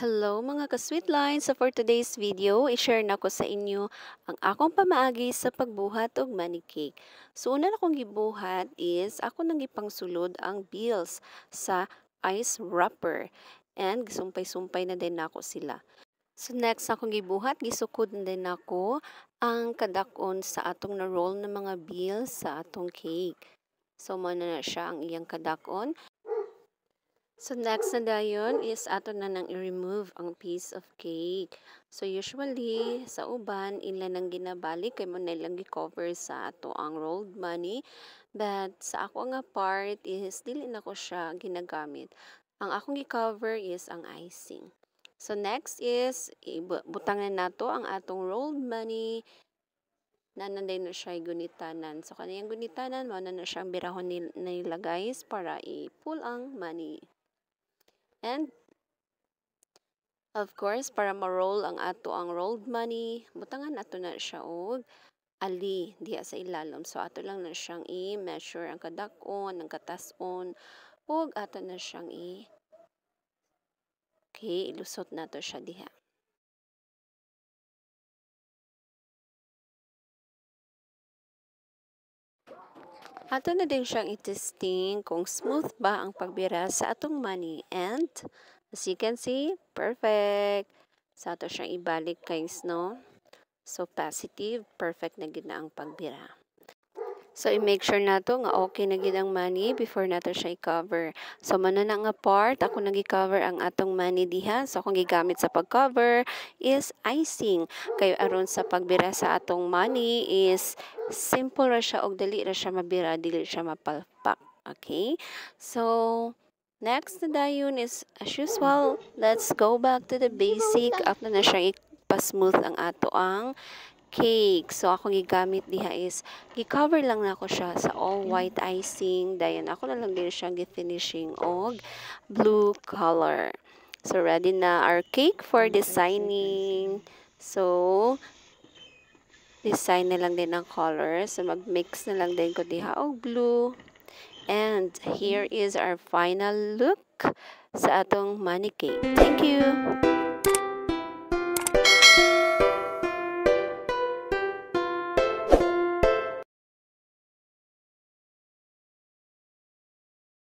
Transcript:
Hello mga ka-sweet lines! So for today's video, i-share na ko sa inyo ang akong pamaagi sa pagbuhat og money cake. So una na akong gibuhat is ako nang gipangsulod ang bills sa ice wrapper and gisumpay-sumpay na din nako sila. So next akong gibuhat, gisukod na din ako ang kadakon sa atong na-roll na mga bills sa atong cake. So mo na siya ang iyang kadakon. So next na dayon is ato na nang i-remove ang piece of cake. So usually sa uban ila nang ginabalik kay mo nilang gi-cover sa ato ang rolled money. But sa ako nga part is dili na ko siya ginagamit. Ang akong gi-cover is ang icing. So next is butang na nato ang atong rolled money nananday na siya gunitanan. So kaniyang gunitanan mo na siyang birahon nila guys para i-pull ang money. And of course, para ma-roll ang ato ang rolled money, butangan ato na siya og ali diha sa ilalom. So ato lang na siyang i-measure ang kadakon, ang katason, ug ato na siyang ilusot nato siya diha. Ato na din siyang i-testing kung smooth ba ang pagbira sa atong money. And as you can see, perfect. Sa ato siyang ibalik guys, no? So positive, perfect na gid na ang pagbira. So i-make sure nato nga okay na gid ang money before nato siya i-cover. So mano na nga part, ako nagi-cover ang atong money diha. So akong gigamit sa pag-cover is icing. Kay aron sa pagbira sa atong money is simple ra siya og dali ra siya mabira, dili siya mapalpak. Okay? So next na dayon is as usual, let's go back to the basic. After na siya ipa-smooth ang ato ang cake. So ako gigamit diha is gi-cover lang na ako siya sa all white icing. Dayon ako na lang din siya gi-finishing og blue color. So ready na our cake for designing. So design na lang din ang color. So mag-mix na lang din ko diha og blue. And here is our final look sa atong money cake. Thank you!